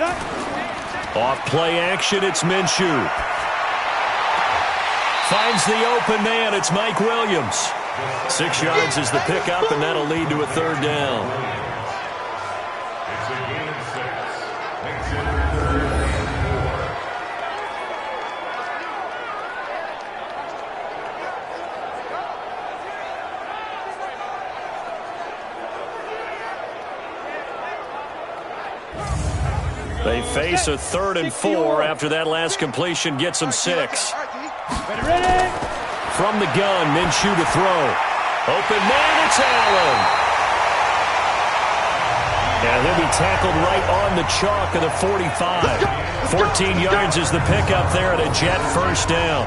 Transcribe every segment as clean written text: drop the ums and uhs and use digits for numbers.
Off play action, it's Minshew. Finds the open man, it's Mike Williams. 6 yards is the pickup, and that'll lead to a third down. They face a 3rd and 4 after that last completion gets them 6. From the gun, Minshew to throw. Open man, it's Allen. And he'll be tackled right on the chalk of the 45. 14 yards is the pickup there at a Jet first down.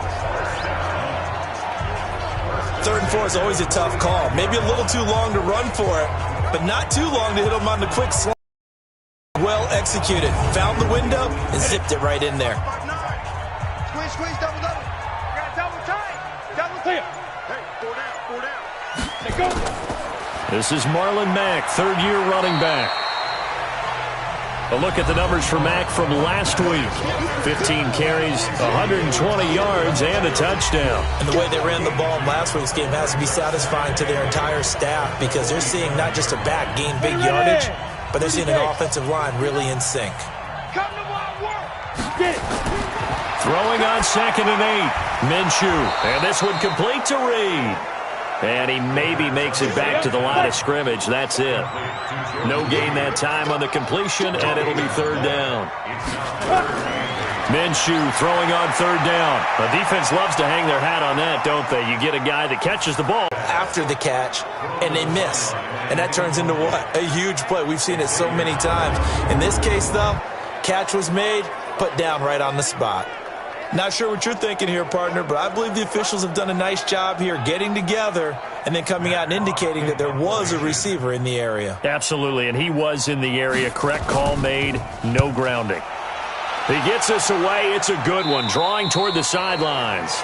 3rd and 4 is always a tough call. Maybe a little too long to run for it, but not too long to hit him on the quick slide. Well executed. Found the window and zipped it right in there. Squeeze, double. Got double tight. Double clear. Hey, 4 down. Hey, go. This is Marlon Mack, 3rd-year running back. A look at the numbers for Mack from last week. 15 carries, 120 yards, and a touchdown. And the way they ran the ball in last week's game has to be satisfying to their entire staff because they're seeing not just a back gain big yardage, but they're seeing an offensive line really in sync. Throwing on 2nd and 8. Minshew. And this one complete to Reed. And he maybe makes it back to the line of scrimmage. That's it. No gain that time on the completion, and it'll be 3rd down. Minshew throwing on 3rd down. The defense loves to hang their hat on that, don't they? You get a guy that catches the ball after the catch, and they miss. And that turns into what? A huge play. We've seen it so many times. In this case, though, catch was made, put down right on the spot. Not sure what you're thinking here, partner, but I believe the officials have done a nice job here getting together and then coming out and indicating that there was a receiver in the area. Absolutely, and he was in the area. Correct call made, no grounding. He gets us away. It's a good one, drawing toward the sidelines.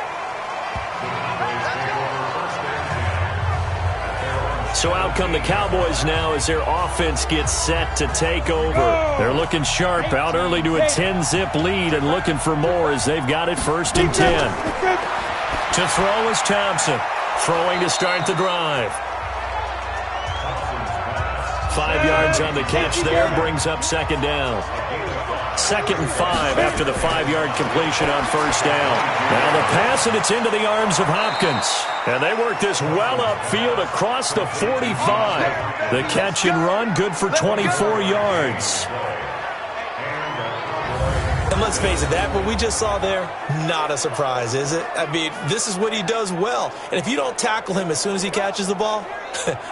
So out come the Cowboys now as their offense gets set to take over. They're looking sharp, out early to a 10-zip lead and looking for more as they've got it 1st and 10. To throw is Thompson. Throwing to start the drive. 5 yards on the catch there, brings up 2nd down. 2nd and 5 after the 5-yard completion on 1st down. Now the pass, and it's into the arms of Hopkins. And they work this well upfield across the 45. The catch and run, good for 24 yards. And let's face it, that what we just saw there, not a surprise, is it? I mean, this is what he does well. And if you don't tackle him as soon as he catches the ball,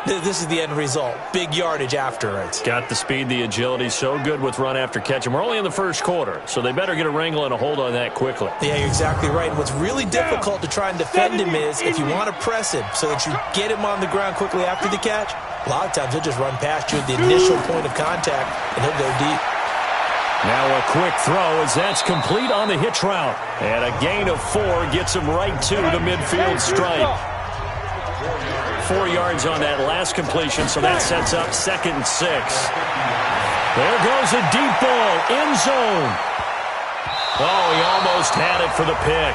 this is the end result. Big yardage after it. Got the speed, the agility, so good with run after catch. And we're only in the 1st quarter, so they better get a wrangle and a hold on that quickly. Yeah, you're exactly right. And what's really difficult to try and defend him is if you want to press him so that you get him on the ground quickly after the catch, a lot of times he'll just run past you at the initial point of contact, and he'll go deep. Now a quick throw as that's complete on the hitch route. And a gain of 4 gets him right to the midfield stripe. 4 yards on that last completion, so that sets up 2nd and 6. There goes a deep ball, end zone. Oh, he almost had it for the pick.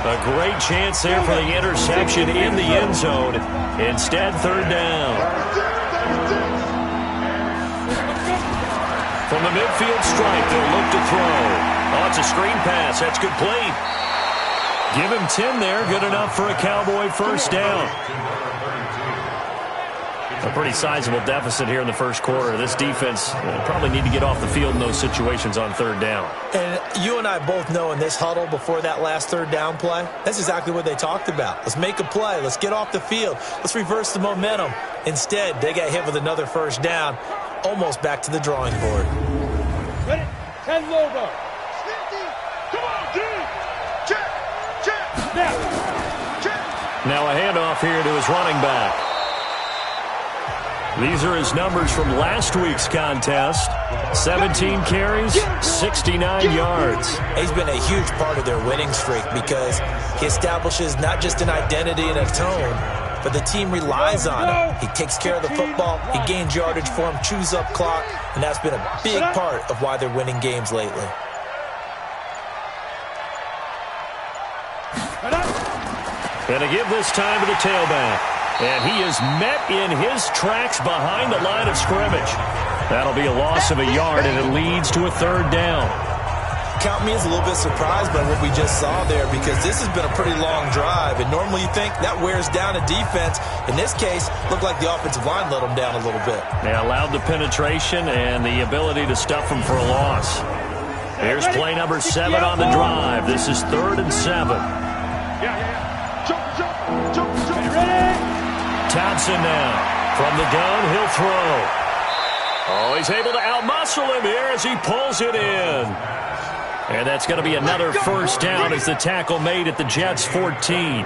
A great chance there for the interception in the end zone. Instead, 3rd down. From the midfield stripe, they'll look to throw. Oh, it's a screen pass. That's complete. Give him 10 there. Good enough for a Cowboy 1st down. A pretty sizable deficit here in the 1st quarter. This defense probably need to get off the field in those situations on 3rd down. And you and I both know in this huddle before that last 3rd down play, that's exactly what they talked about. Let's make a play. Let's get off the field. Let's reverse the momentum. Instead, they got hit with another 1st down. Almost back to the drawing board. Ready? 10 logo. Come on, D. Check. Now a handoff here to his running back. These are his numbers from last week's contest. 17 carries, 69 yards. He's been a huge part of their winning streak because he establishes not just an identity and a tone, but the team relies on him. He takes care of the football, he gains yardage for him, chews up clock, and that's been a big part of why they're winning games lately. And to give this time to the tailback. And he is met in his tracks behind the line of scrimmage. That'll be a loss of a yard, and it leads to a third down. Count me as a little bit surprised by what we just saw there, because this has been a pretty long drive, and normally you think that wears down a defense. In this case, looked like the offensive line let them down a little bit. They allowed the penetration and the ability to stuff them for a loss. Here's play number 7 on the drive. This is 3rd and 7. Townsend now. From the gun, he'll throw. Oh, he's able to outmuscle him here as he pulls it in. And that's going to be another first down as the tackle made at the Jets' 14.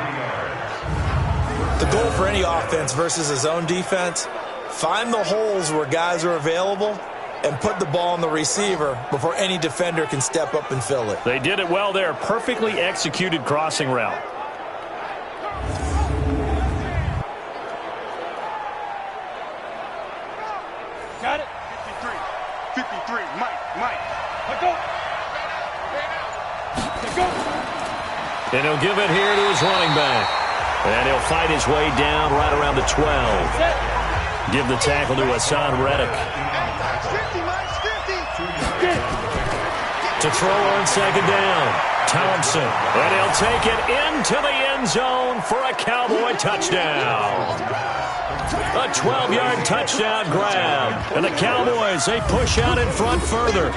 The goal for any offense versus a zone defense, find the holes where guys are available and put the ball on the receiver before any defender can step up and fill it. They did it well there. Perfectly executed crossing route. Got it. 53. Mike. Let go. And he'll give it here to his running back. And he'll fight his way down right around the 12. Give the tackle to Hassan Reddick. 50. To throw on second down. Thompson. And he'll take it into the end zone for a Cowboy touchdown. A 12-yard touchdown grab. And the Cowboys, they push out in front further.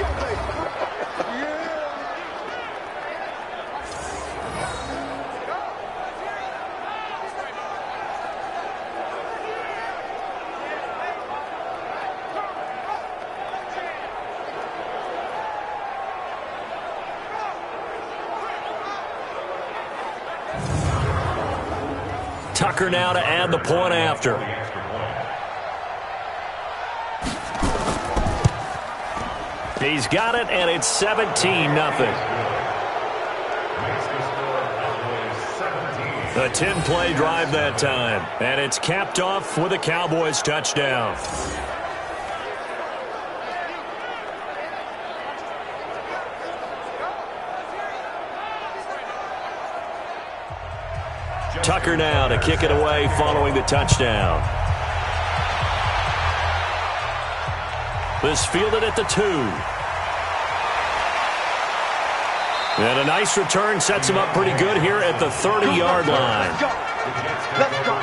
Tucker now to add the point after. He's got it, and it's 17-0. A 10-play drive that time, and it's capped off with a Cowboys touchdown. Tucker now to kick it away following the touchdown. This fielded at the 2. And a nice return sets him up pretty good here at the 30-yard line. Let's go.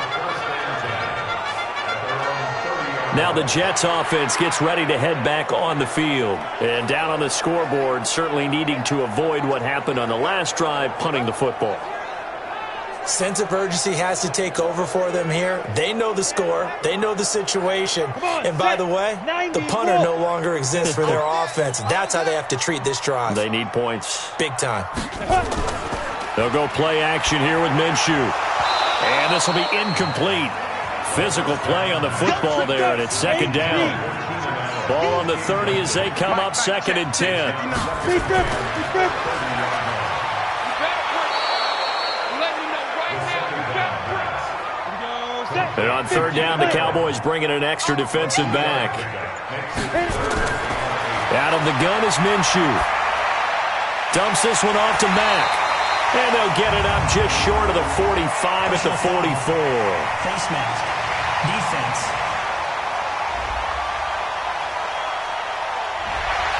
Now the Jets offense gets ready to head back on the field. And down on the scoreboard, certainly needing to avoid what happened on the last drive, punting the football. Sense of urgency has to take over for them here. They know the score. They know the situation. And by the way, the punter no longer exists for their offense. That's how they have to treat this drive. They need points. Big time. They'll go play action here with Minshew. And this will be incomplete. Physical play on the football there, and it's second down. Ball on the 30 as they come up 2nd and 10. And on 3rd down, the Cowboys bring in an extra defensive back. Out of the gun is Minshew. Dumps this one off to Mack. And they'll get it up just short of the 45 at the 44. Face mask. Defense.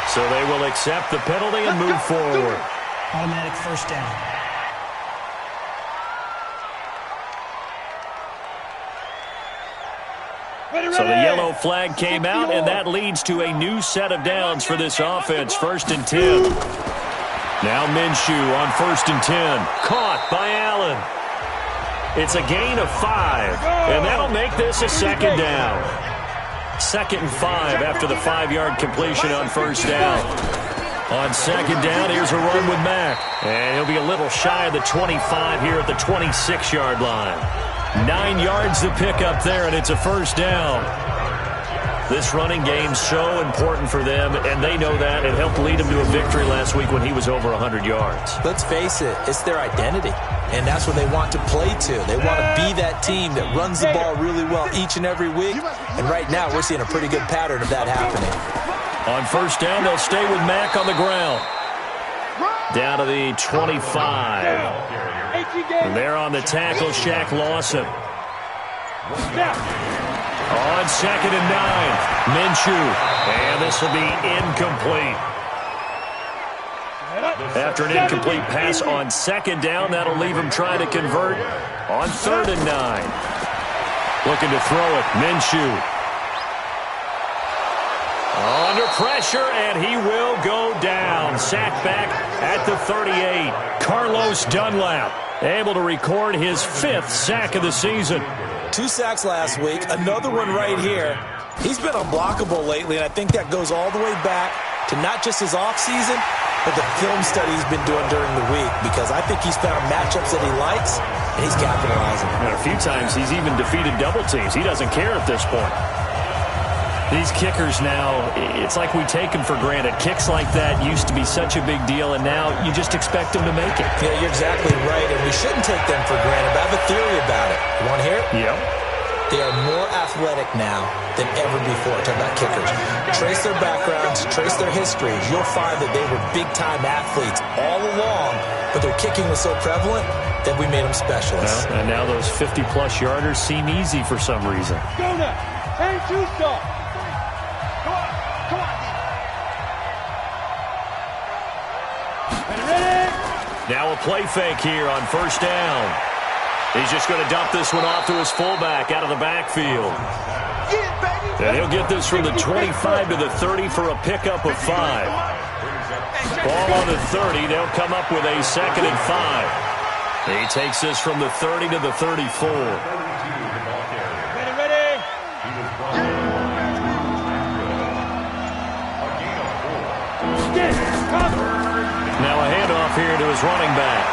So they will accept the penalty and move forward. Automatic first down. So the yellow flag came out, and that leads to a new set of downs for this offense. 1st and 10. Now Minshew on 1st and 10. Caught by Allen. It's a gain of 5, and that'll make this a 2nd down. 2nd and 5 after the 5-yard completion on 1st down. On 2nd down, here's a run with Mack. And he'll be a little shy of the 25 here at the 26-yard line. 9 yards to pick up there, and it's a 1st down. This running game's so important for them, and they know that. It helped lead them to a victory last week when he was over 100 yards. Let's face it, it's their identity, and that's what they want to play to. They want to be that team that runs the ball really well each and every week, and right now we're seeing a pretty good pattern of that happening. On first down, they'll stay with Mack on the ground. Down to the 25. There on the tackle, Shaq Lawson. On 2nd and 9, Minshew. And this will be incomplete. After an incomplete pass on 2nd down, that'll leave him trying to convert on 3rd and 9. Looking to throw it, Minshew. Under pressure, and he will go down. Sacked back at the 38. Carlos Dunlap able to record his 5th sack of the season. 2 sacks last week, another one right here. He's been unblockable lately, and I think that goes all the way back to not just his offseason, but the film study he's been doing during the week, because I think he's found matchups that he likes, and he's capitalizing. And a few times he's even defeated double teams. He doesn't care at this point. These kickers now, it's like we take them for granted. Kicks like that used to be such a big deal, and now you just expect them to make it. Yeah, you're exactly right, and we shouldn't take them for granted, but I have a theory about it. You want to hear it? Yep. They are more athletic now than ever before. Talk about kickers. Trace their backgrounds, trace their histories. You'll find that they were big-time athletes all along, but their kicking was so prevalent that we made them specialists. Well, and now those 50-plus yarders seem easy for some reason. Go now. Change two stop. Now a play fake here on first down. He's just going to dump this one off to his fullback out of the backfield. And he'll get this from the 25 to the 30 for a pickup of 5. Ball on the 30. They'll come up with a 2nd and 5. He takes this from the 30 to the 34. Now a handoff here to his running back.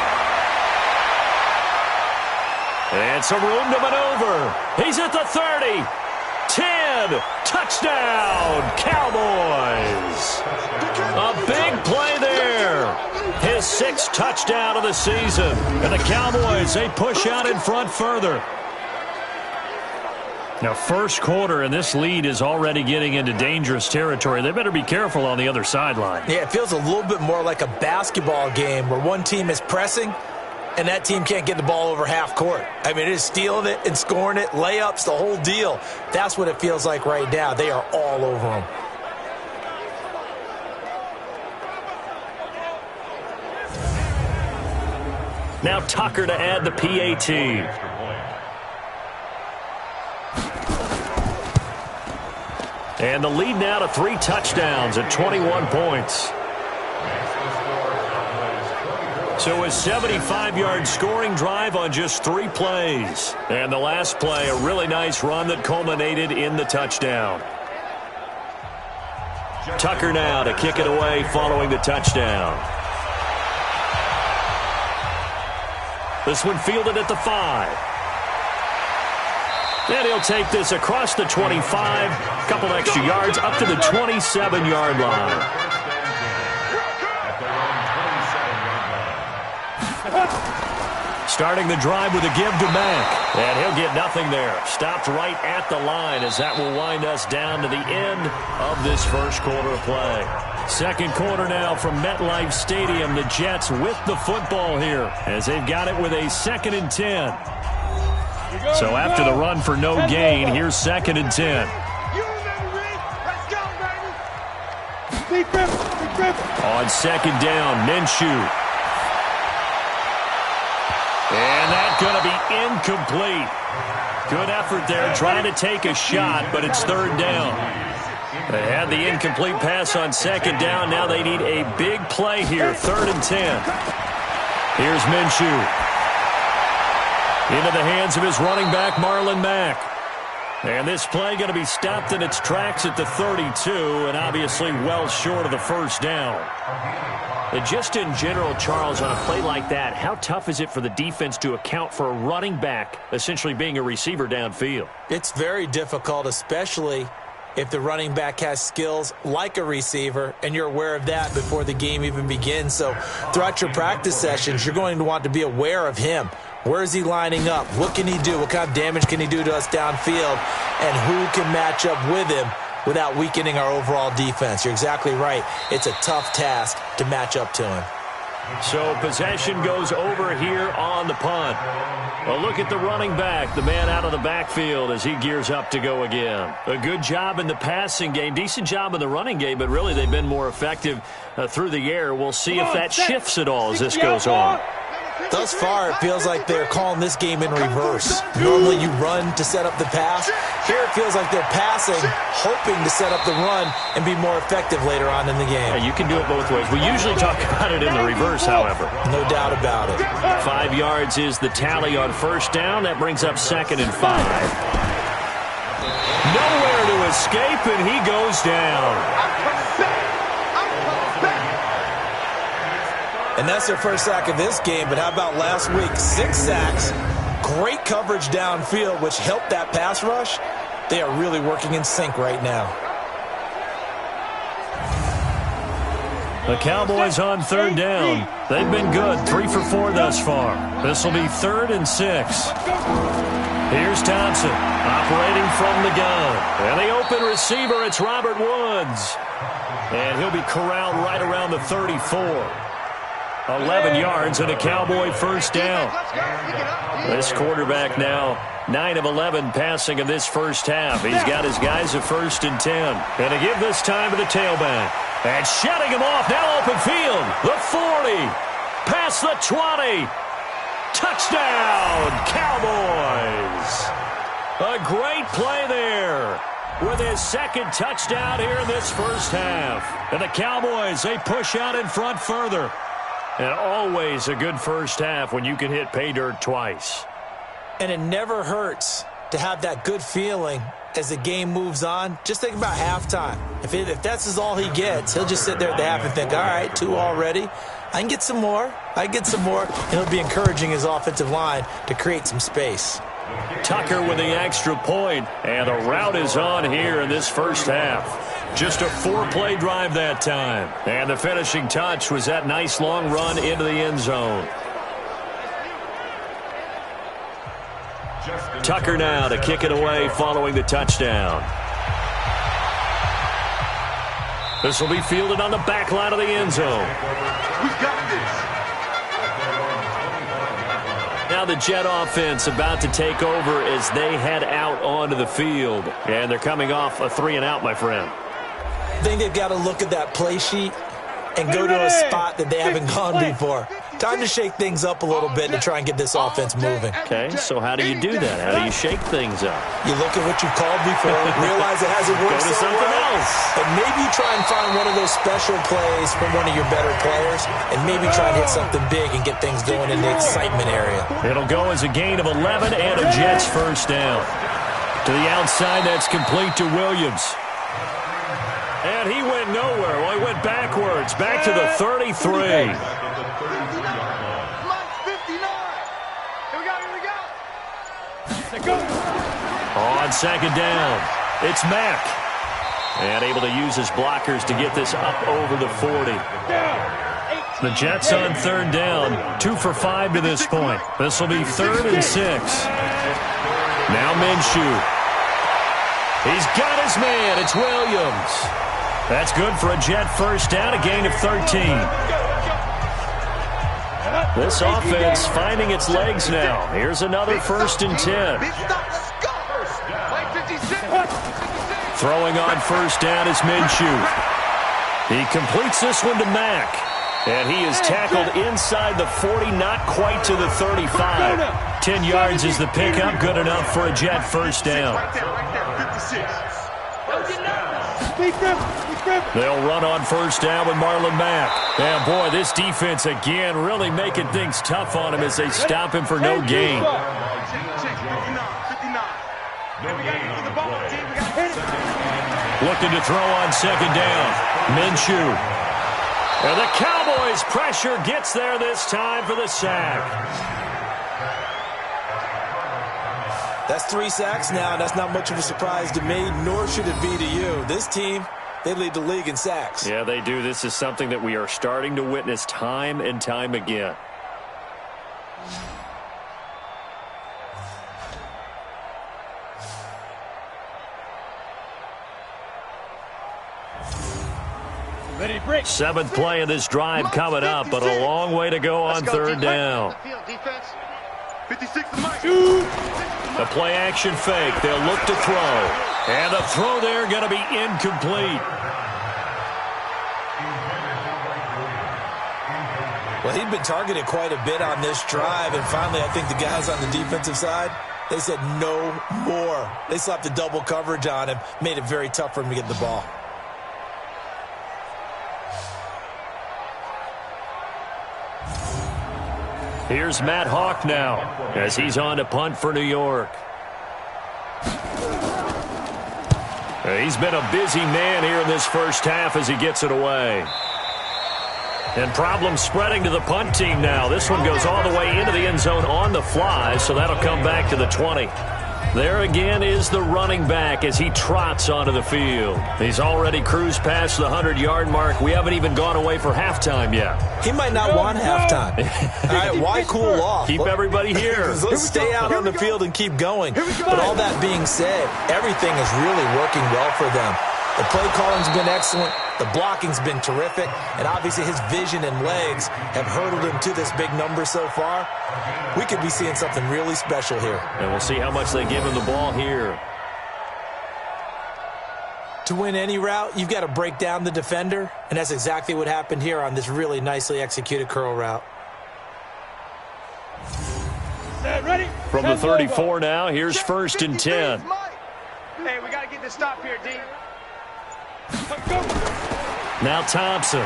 And some room to maneuver. He's at the 30. 10. Touchdown, Cowboys. A big play there. His 6th touchdown of the season. And the Cowboys, they push out in front further. Now, first quarter, and this lead is already getting into dangerous territory. They better be careful on the other sideline. Yeah, it feels a little bit more like a basketball game where one team is pressing and that team can't get the ball over half court. I mean, it is stealing it and scoring it, layups, the whole deal. That's what it feels like right now. They are all over them. Now Tucker to add the PAT. And the lead now to 3 touchdowns at 21 points. So a 75-yard scoring drive on just 3 plays. And the last play, a really nice run that culminated in the touchdown. Tucker now to kick it away following the touchdown. This one fielded at the 5. And he'll take this across the 25, couple extra yards up to the 27-yard line. Starting the drive with a give to Mack. And he'll get nothing there. Stopped right at the line as that will wind us down to the end of this first quarter of play. Second quarter now from MetLife Stadium. The Jets with the football here as they've got it with a 2nd and 10. So after the run for no gain, here's 2nd and 10. On 2nd down, Minshew. And that's going to be incomplete. Good effort there trying to take a shot, but it's 3rd down. They had the incomplete pass on 2nd down. Now they need a big play here, 3rd and 10. Here's Minshew. Into the hands of his running back, Marlon Mack. And this play going to be stopped in its tracks at the 32, and obviously well short of the first down. And just in general, Charles, on a play like that, how tough is it for the defense to account for a running back essentially being a receiver downfield? It's very difficult, especially if the running back has skills like a receiver, and you're aware of that before the game even begins. So throughout your practice sessions, you're going to want to be aware of him. Where is he lining up? What can he do? What kind of damage can he do to us downfield? And who can match up with him without weakening our overall defense? You're exactly right. It's a tough task to match up to him. So possession goes over here on the punt. A look at the running back, the man out of the backfield as he gears up to go again. A good job in the passing game, decent job in the running game, but really they've been more effective through the air. We'll see if that shifts at all as this goes on. Thus far, it feels like they're calling this game in reverse. Normally you run to set up the pass. Here it feels like they're passing, hoping to set up the run and be more effective later on in the game. Yeah, you can do it both ways. We usually talk about it in the reverse, however. No doubt about it. 5 yards is the tally on first down. That brings up 2nd and 5. Nowhere to escape, and he goes down. And that's their first sack of this game, but how about last week? 6 sacks, great coverage downfield, which helped that pass rush. They are really working in sync right now. The Cowboys on 3rd down. They've been good, 3 for 4 thus far. This will be 3rd and 6. Here's Thompson, operating from the gun. And the open receiver, it's Robert Woods. And he'll be corralled right around the 34. 11 yards and a Cowboy first down. This quarterback now 9 of 11 passing in this first half. He's got his guys at 1st and 10. And to give this time to the tailback. And shutting him off, now open field. The 40, past the 20. Touchdown, Cowboys. A great play there with his 2nd touchdown here in this first half. And the Cowboys, they push out in front further. And always a good first half when you can hit pay dirt twice. And it never hurts to have that good feeling as the game moves on. Just think about halftime. If that's all he gets, he'll just sit there at the half and think, all right, 2 already. I can get some more. And he'll be encouraging his offensive line to create some space. Tucker with the extra point, and a route is on here in this first half. Just a 4-play drive that time. And the finishing touch was that nice long run into the end zone. Tucker now to kick it away following the touchdown. This will be fielded on the back line of the end zone. We got this. Now the Jet offense about to take over as they head out onto the field. And they're coming off a 3-and-out, my friend. I think they've got to look at that play sheet and go to a spot that they haven't gone before. Time to shake things up a little bit to try and get this offense moving. Okay, so how do you do that? How do you shake things up? You look at what you've called before, realize it hasn't worked Go to so something well, else. and maybe try and find one of those special plays from one of your better players, and maybe try and hit something big and get things going in the excitement area. It'll go as a gain of 11 and a Jets first down. To the outside, that's complete to Williams. And he went nowhere. Well, he went backwards, back to the 33. On 2nd down, it's Mack. And able to use his blockers to get this up over the 40. The Jets on 3rd down, 2 for 5 to this point. This will be 3rd and 6. Now Minshew. He's got his man. It's Williams. That's good for a Jet first down, a gain of 13. This offense finding its legs now. Here's another 1st and 10. Throwing on first down is Minshew. He completes this one to Mack. And he is tackled inside the 40, not quite to the 35. 10 yards is the pickup, good enough for a Jet first down. They'll run on first down with Marlon Mack. And boy, this defense again really making things tough on him as they stop him for no gain. Looking to throw on 2nd down. Minshew. And the Cowboys' pressure gets there this time for the sack. That's 3 sacks now, and that's not much of a surprise to me, nor should it be to you. This team, they lead the league in sacks. Yeah, they do. This is something that we are starting to witness time and time again. Ready, break. 7th play of this drive coming up, but a long way to go on 3rd down. Defense. 56 to Mike. The play action fake. They'll look to throw. And the throw there going to be incomplete. Well, he'd been targeted quite a bit on this drive, and finally I think the guys on the defensive side, they said no more. They slapped the double coverage on him, made it very tough for him to get the ball. Here's Matt Hawk now as he's on to punt for New York. He's been a busy man here in this first half as he gets it away. And problems spreading to the punt team now. This one goes all the way into the end zone on the fly, so that'll come back to the 20. There again is the running back as he trots onto the field. He's already cruised past the 100-yard mark. We haven't even gone away for halftime yet. He might not want halftime. All right, why cool off? Keep everybody here. Let's stay out on the field and keep going. But all that being said, everything is really working well for them. The play calling's been excellent. The blocking's been terrific. And obviously his vision and legs have hurdled him to this big number so far. We could be seeing something really special here. And we'll see how much they give him the ball here. To win any route, you've got to break down the defender. And that's exactly what happened here on this really nicely executed curl route. Ready? From the 34 now, here's 1st and 10. Hey, we got to get this stop here, D. Now Thompson.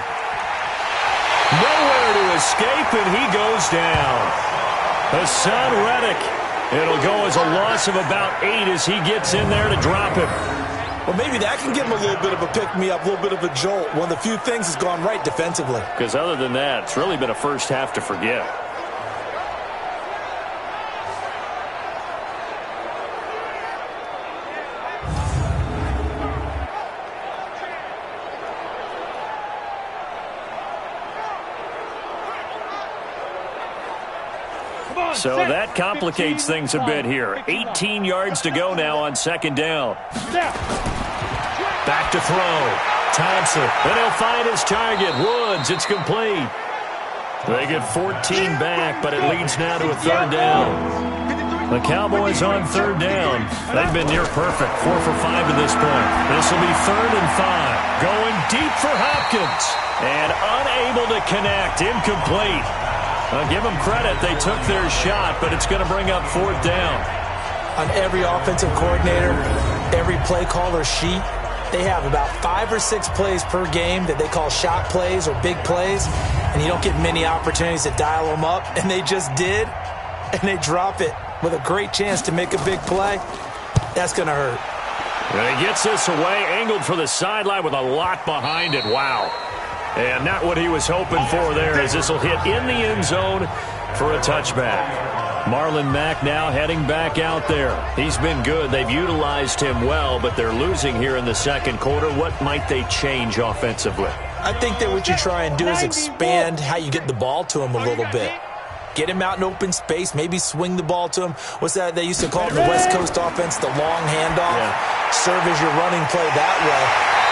Nowhere to escape, and he goes down. Hassan Reddick. It'll go as a loss of about 8 as he gets in there to drop him. Well, maybe that can give him a little bit of a pick-me-up, a little bit of a jolt. One of the few things has gone right defensively. Because other than that, it's really been a first half to forget. So that complicates things a bit here. 18 yards to go now on 2nd down. Back to throw. Thompson. And he'll find his target. Woods. It's complete. They get 14 back, but it leads now to a 3rd down. The Cowboys on 3rd down. They've been near perfect. 4 for 5 to this point. This will be 3rd and 5. Going deep for Hopkins. And unable to connect. Incomplete. I'll give them credit. They took their shot, but it's going to bring up 4th down. On every offensive coordinator, every play caller sheet, they have about 5 or 6 plays per game that they call shot plays or big plays, and you don't get many opportunities to dial them up, and they just did, and they drop it with a great chance to make a big play. That's going to hurt. And he gets this away, angled for the sideline with a lot behind it. Wow. And not what he was hoping for there, as this will hit in the end zone for a touchback. Marlon Mack now heading back out there. He's been good. They've utilized him well, but they're losing here in the 2nd quarter. What might they change offensively? I think that what you try and do is expand how you get the ball to him a little bit. Get him out in open space, maybe swing the ball to him. What's that they used to call it in the West Coast offense, the long handoff? Yeah. Serve as your running play that way,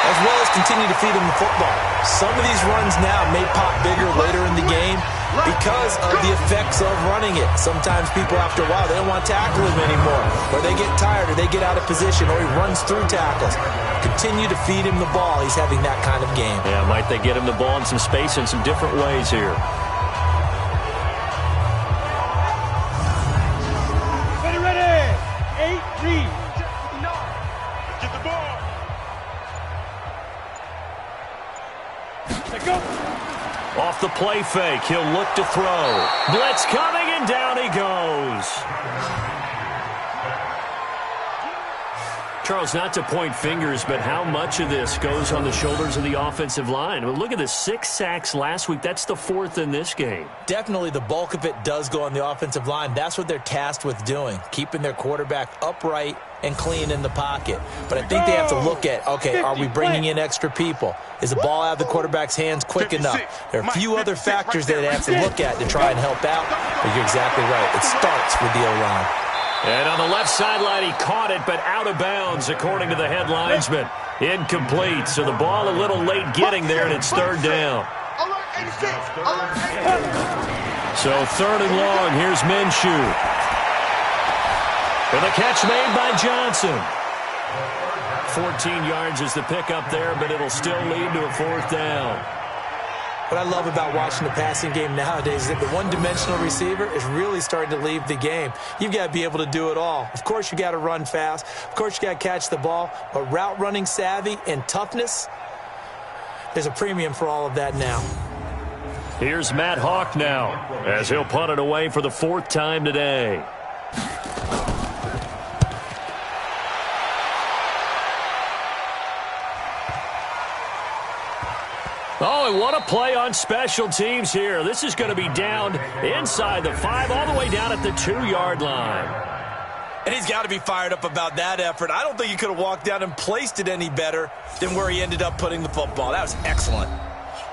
as well as continue to feed him the football. Some of these runs now may pop bigger later in the game because of the effects of running it. Sometimes people, after a while, they don't want to tackle him anymore, or they get tired, or they get out of position, or he runs through tackles. Continue to feed him the ball. He's having that kind of game. Yeah, might they get him the ball in some space in some different ways here. Off the play fake, he'll look to throw. Blitz coming, and down he goes. Charles, not to point fingers, but how much of this goes on the shoulders of the offensive line? I mean, look at the 6 sacks last week. That's the 4th in this game. Definitely the bulk of it does go on the offensive line. That's what they're tasked with doing, keeping their quarterback upright and clean in the pocket. But I think they have to look at, okay, are we bringing in extra people? Is the ball out of the quarterback's hands quick enough? There are a few other factors that they have to look at to try and help out. But you're exactly right. It starts with the O-line. And on the left sideline, he caught it, but out of bounds, according to the head linesman. Incomplete, so the ball a little late getting there, and it's 3rd down. So 3rd and long, here's Minshew. And the catch made by Johnson. 14 yards is the pickup there, but it'll still lead to a 4th down. What I love about watching the passing game nowadays is that the one-dimensional receiver is really starting to leave the game. You've got to be able to do it all. Of course, you got to run fast. Of course, you got to catch the ball. But route running savvy and toughness, there's a premium for all of that now. Here's Matt Hawk now, as he'll punt it away for the 4th time today. Oh, and what a play on special teams here. This is going to be down inside the 5, all the way down at the 2-yard line. And he's got to be fired up about that effort. I don't think he could have walked down and placed it any better than where he ended up putting the football. That was excellent.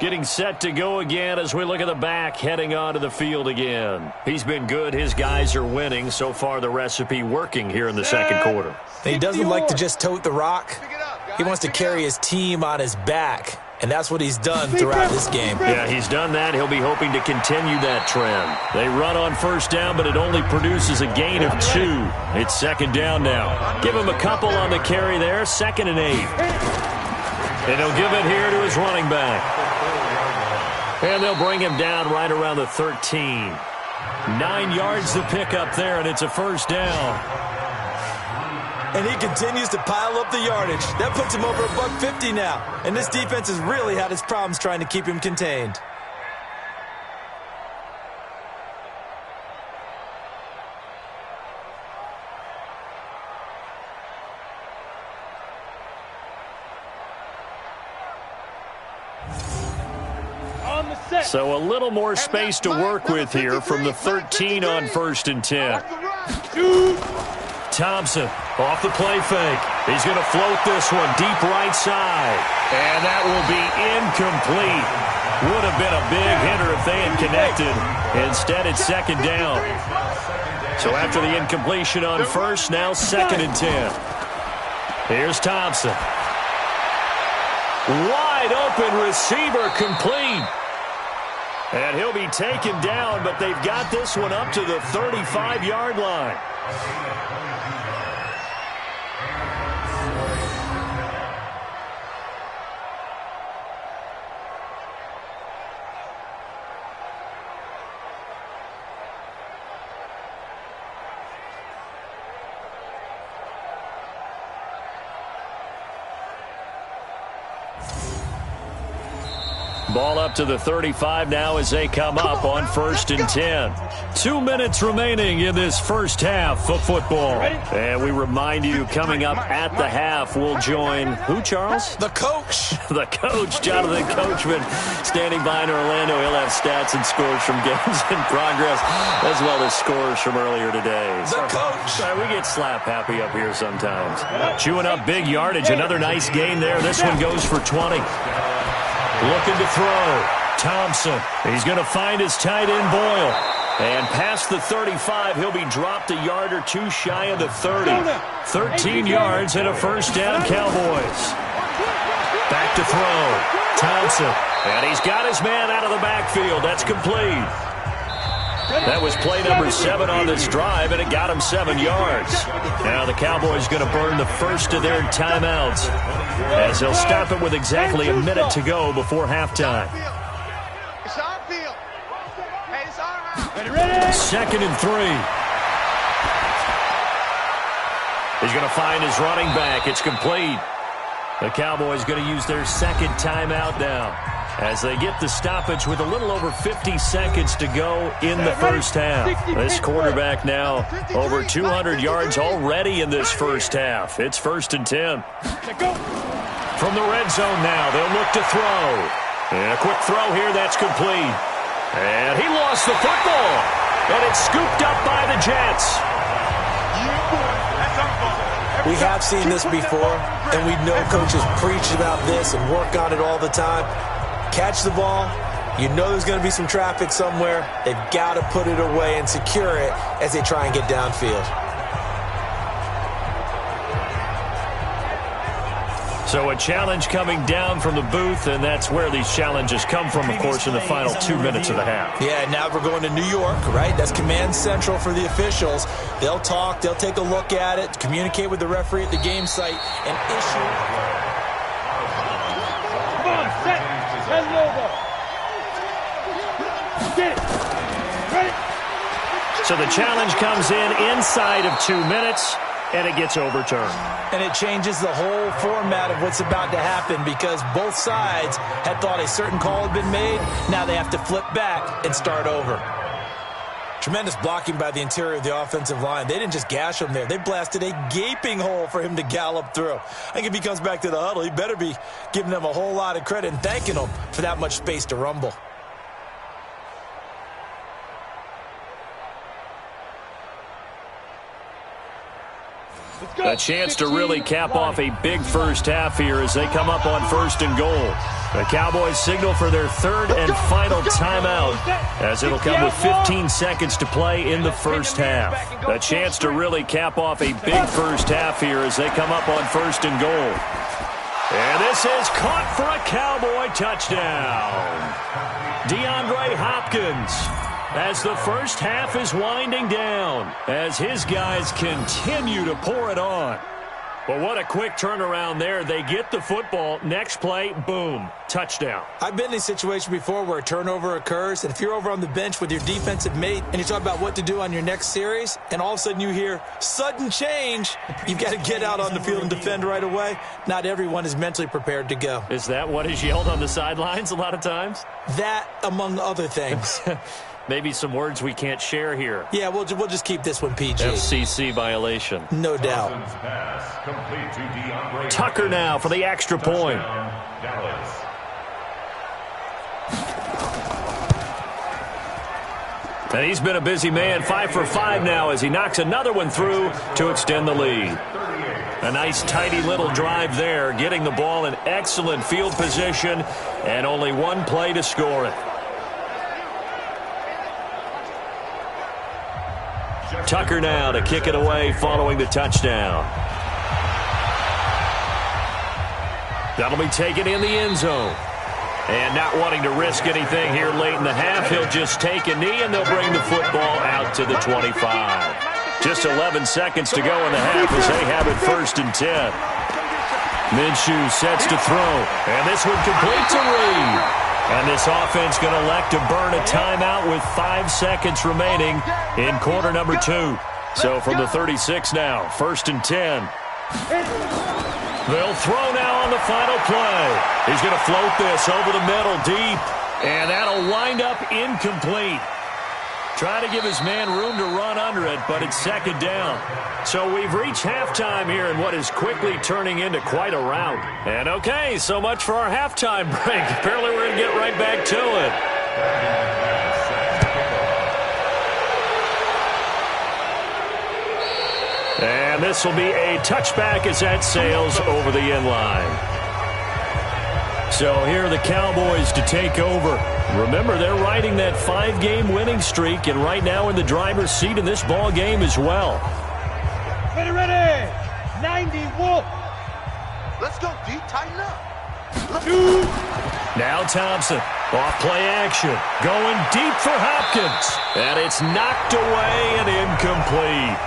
Getting set to go again as we look at the back, heading onto the field again. He's been good. His guys are winning. So far, the recipe working here in the second quarter. And he doesn't like to just tote the rock. He wants to carry his team on his back. And that's what he's done throughout this game. Yeah, he's done that. He'll be hoping to continue that trend. They run on 1st down, but it only produces a gain of 2. It's 2nd down now. Give him a couple on the carry there. 2nd and 8. And he'll give it here to his running back. And they'll bring him down right around the 13. 9 yards to pick up there, and it's a 1st down. And he continues to pile up the yardage. That puts him over $150 now. And this defense has really had its problems trying to keep him contained. So a little more space to work with here from the 13 on 1st and 10. Thompson off the play fake. He's going to float this one deep right side. And that will be incomplete. Would have been a big hitter if they had connected. Instead, it's 2nd down. So after the incompletion on 1st, now 2nd and 10. Here's Thompson. Wide open receiver complete. And he'll be taken down, but they've got this one up to the 35-yard line. Ball up to the 35 now as they come up on 1st and 10. 2 minutes remaining in this first half of football. And we remind you, coming up at the half, we'll join who, Charles? The coach. The coach, Jonathan Coachman, standing by in Orlando. He'll have stats and scores from games in progress, as well as scores from earlier today. The coach. We get slap happy up here sometimes. Chewing up big yardage. Another nice gain there. This one goes for 20. Looking to throw. Thompson. He's going to find his tight end, Boyle. And past the 35, he'll be dropped a yard or 2 shy of the 30. 13 yards and a 1st down, Cowboys. Back to throw. Thompson. And he's got his man out of the backfield. That's complete. That was play number 7 on this drive, and it got him 7 yards. Now the Cowboys going to burn the first of their timeouts, as they'll stop it with exactly a minute to go before halftime. It's our field. Hey, it's our house. 2nd and 3. He's going to find his running back. It's complete. The Cowboys going to use their 2nd timeout now. as they get the stoppage with a little over 50 seconds to go in the first half. This quarterback now over 200 yards already in this first half. It's 1st and 10. From the red zone now, they'll look to throw. And a quick throw here, that's complete. And he lost the football. And it's scooped up by the Jets. We have seen this before, and we know coaches preach about this and work on it all the time. Catch the ball. You know there's going to be some traffic somewhere. They've got to put it away and secure it as they try and get downfield. So a challenge coming down from the booth, and that's where these challenges come from, of course, in the final 2 minutes of the half. Yeah, now we're going to New York, right? That's command central for the officials. They'll talk, they'll take a look at it, communicate with the referee at the game site, and issue. Come on, set. Head over. Get it. Ready? So the challenge comes in inside of 2 minutes, and it gets overturned. And it changes the whole format of what's about to happen because both sides had thought a certain call had been made. Now they have to flip back and start over. Tremendous blocking by the interior of the offensive line. They didn't just gash him there. They blasted a gaping hole for him to gallop through. I think if he comes back to the huddle, he better be giving them a whole lot of credit and thanking them for that much space to rumble. A chance to really cap off a big first half here as they come up on 1st and goal. The Cowboys signal for their 3rd and final timeout as it'll come with 15 seconds to play in the first half. A chance to really cap off a big first half here as they come up on 1st and goal. And this is caught for a Cowboy touchdown. DeAndre Hopkins, as the first half is winding down, as his guys continue to pour it on. But what a quick turnaround there. They get the football. Next play, boom, touchdown. I've been in a situation before where a turnover occurs, and if you're over on the bench with your defensive mate and you talk about what to do on your next series, and all of a sudden you hear sudden change, you've got to get out on the field and defend right away. Not everyone is mentally prepared to go. Is that what is yelled on the sidelines a lot of times? That, among other things. Maybe some words we can't share here. Yeah, we'll just keep this one PG. FCC violation. No doubt. Tucker now for the extra point. And he's been a busy man, 5 for 5 now as he knocks another one through to extend the lead. A nice, tidy little drive there, getting the ball in excellent field position, and only one play to score it. Tucker now to kick it away following the touchdown. That'll be taken in the end zone. And not wanting to risk anything here late in the half, he'll just take a knee and they'll bring the football out to the 25. Just 11 seconds to go in the half as they have it 1st and 10. Minshew sets to throw, and this one complete to Reed. And this offense going to elect to burn a timeout with 5 seconds remaining in quarter number 2. So from the 36 now, 1st and 10. They'll throw now on the final play. He's going to float this over the middle deep, and that'll wind up incomplete. Trying to give his man room to run under it, but it's 2nd down. So we've reached halftime here in what is quickly turning into quite a rout. And okay, so much for our halftime break. Apparently we're going to get right back to it. And this will be a touchback as that sails over the end line. So here are the Cowboys to take over. Remember, they're riding that 5-game winning streak, and right now in the driver's seat in this ball game as well. Ready. 90 Wolf. Let's go, D. Tighten up. Now Thompson, off play action, going deep for Hopkins. And it's knocked away and incomplete.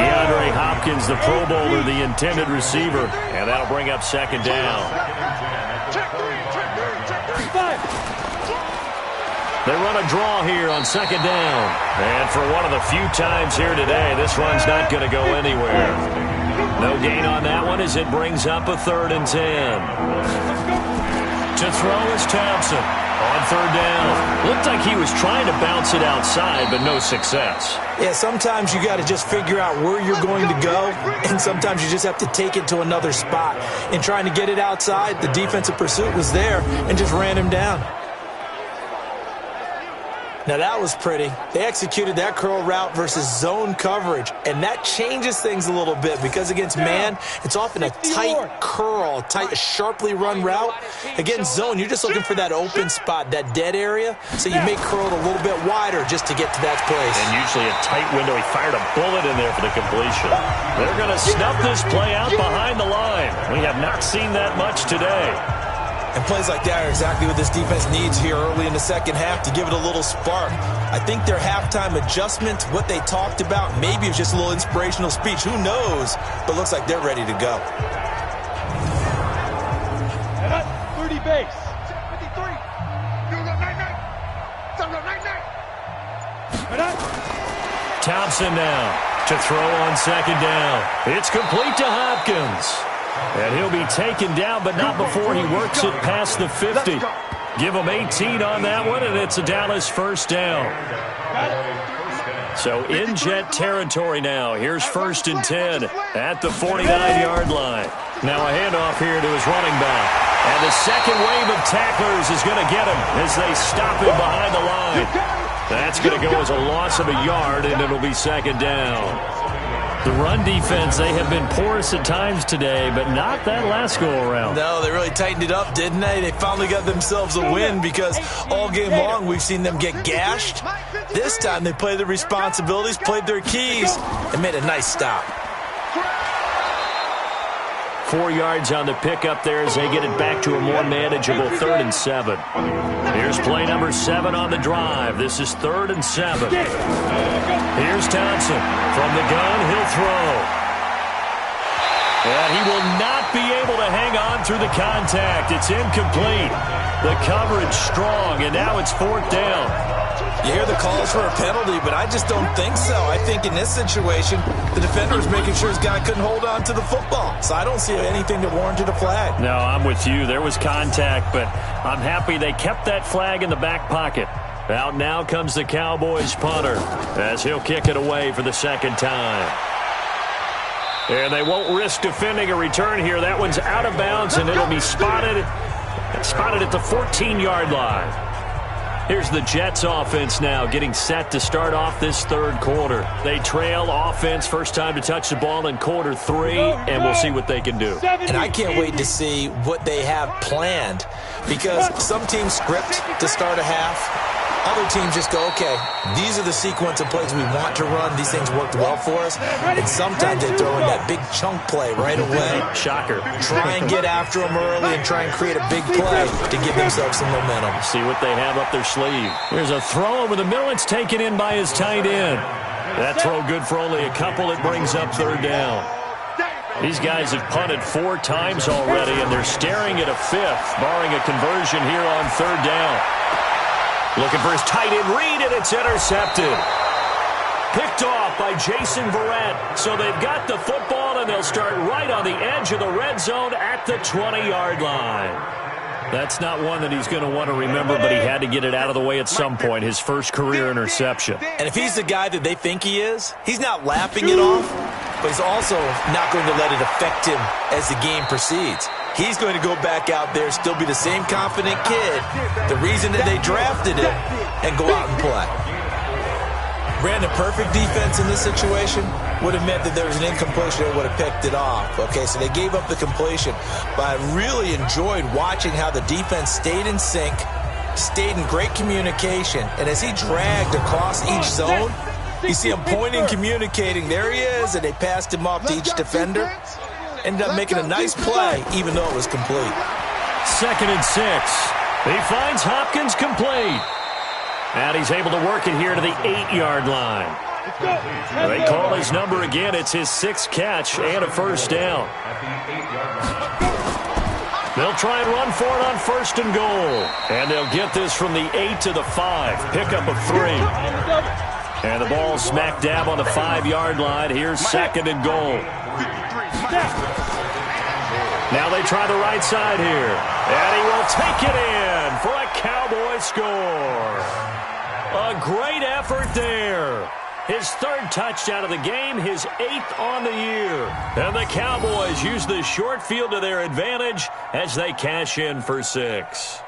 DeAndre Hopkins, the Pro Bowler, the intended receiver. And that'll bring up 2nd down. They run a draw here on 2nd down. And for one of the few times here today, this run's not going to go anywhere. No gain on that one as it brings up a 3rd and 10. To throw is Thompson. On third down. Looked like he was trying to bounce it outside, but no success. Yeah, sometimes you got to just figure out where you're going to go, and sometimes you just have to take it to another spot. In trying to get it outside, the defensive pursuit was there and just ran him down. Now that was pretty. They executed that curl route versus zone coverage, and that changes things a little bit because against man, it's often a tight curl, sharply run route. Against zone, you're just looking for that open spot, that dead area, so you may curl it a little bit wider just to get to that place. And usually a tight window. He fired a bullet in there for the completion. They're going to snuff this play out behind the line. We have not seen that much today. And plays like that are exactly what this defense needs here early in the second half to give it a little spark. I think their halftime adjustment, what they talked about, maybe it's just a little inspirational speech. Who knows? But looks like they're ready to go. 30 base. 53. Thompson now to throw on second down. It's complete to Hopkins. And he'll be taken down, but not before he works it past the 50. Give him 18 on that one, and it's a Dallas first down. So in Jet territory now. Here's 1st and 10 at the 49-yard line. Now a handoff here to his running back. And the second wave of tacklers is going to get him as they stop him behind the line. That's going to go as a loss of a yard, and it'll be second down. The run defense, they have been porous at times today, but not that last go-around. No, they really tightened it up, didn't they? They finally got themselves a win because all game long we've seen them get gashed. This time they played their responsibilities, played their keys, and made a nice stop. 4 yards on the pickup there as they get it back to a more manageable 3rd and 7. Here's play number 7 on the drive. This is 3rd and 7. Here's Thompson. From the gun, he'll throw. And he will not be able to hang on through the contact. It's incomplete. The coverage strong, and now it's 4th down. You hear the calls for a penalty, but I just don't think so. I think in this situation, the defender was making sure his guy couldn't hold on to the football. So I don't see anything that warranted a flag. No, I'm with you. There was contact, but I'm happy they kept that flag in the back pocket. Out now comes the Cowboys punter as he'll kick it away for the second time. And they won't risk defending a return here. That one's out of bounds, and it'll be spotted at the 14-yard line. Here's the Jets offense now getting set to start off this 3rd quarter. They trail offense, first time to touch the ball in quarter 3, and we'll see what they can do. And I can't wait to see what they have planned because some teams script to start a half. Other teams just go, okay, these are the sequence of plays we want to run. These things worked well for us. And sometimes they throw in that big chunk play right away. Shocker. Try and get after them early and try and create a big play to give themselves some momentum. See what they have up their sleeve. Here's a throw over the middle. It's taken in by his tight end. That throw good for only a couple. It brings up 3rd down. These guys have punted 4 times already, and they're staring at a 5th, barring a conversion here on 3rd down. Looking for his tight end read, and it's intercepted. Picked off by Jason Verrett. So they've got the football, and they'll start right on the edge of the red zone at the 20-yard line. That's not one that he's going to want to remember, but he had to get it out of the way at some point, his first career interception. And if he's the guy that they think he is, he's not lapping it off, but he's also not going to let it affect him as the game proceeds. He's going to go back out there, still be the same confident kid, the reason that they drafted him, and go out and play. Brandon, perfect defense in this situation would have meant that there was an incompletion. They would have picked it off. Okay, so they gave up the completion. But I really enjoyed watching how the defense stayed in sync, stayed in great communication. And as he dragged across each zone, you see him pointing, communicating. There he is, and they passed him off to each defender. Ended up making a nice play, even though it was complete. 2nd and 6. He finds Hopkins complete. And he's able to work it here to the 8-yard line. They call his number again. It's his 6th catch and a first down. They'll try and run for it on 1st and goal. And they'll get this from the 8 to the 5. Pickup of 3. And the ball smack dab on the 5-yard line. Here's 2nd and goal. Now they try the right side here. And he will take it in for a Cowboy score. A great effort there. His third touchdown of the game, his 8th on the year. And the Cowboys use the short field to their advantage as they cash in for 6.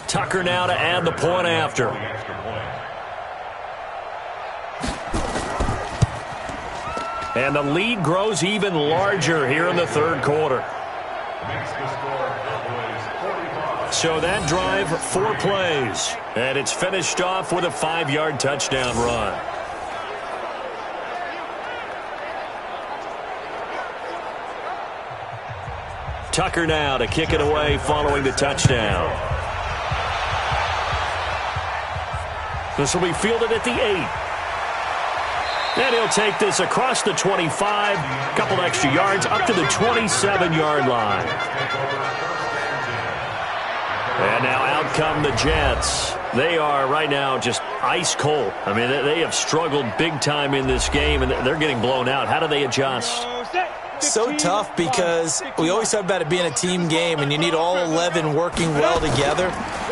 Tucker now to add the point after. And the lead grows even larger here in the third quarter. So that drive, 4 plays. And it's finished off with a 5-yard touchdown run. Tucker now to kick it away following the touchdown. This will be fielded at the 8. And he'll take this across the 25, a couple extra yards, up to the 27-yard line. And now out come the Jets. They are right now just ice cold. I mean, they have struggled big time in this game, and they're getting blown out. How do they adjust? So tough because we always talk about it being a team game, and you need all 11 working well together.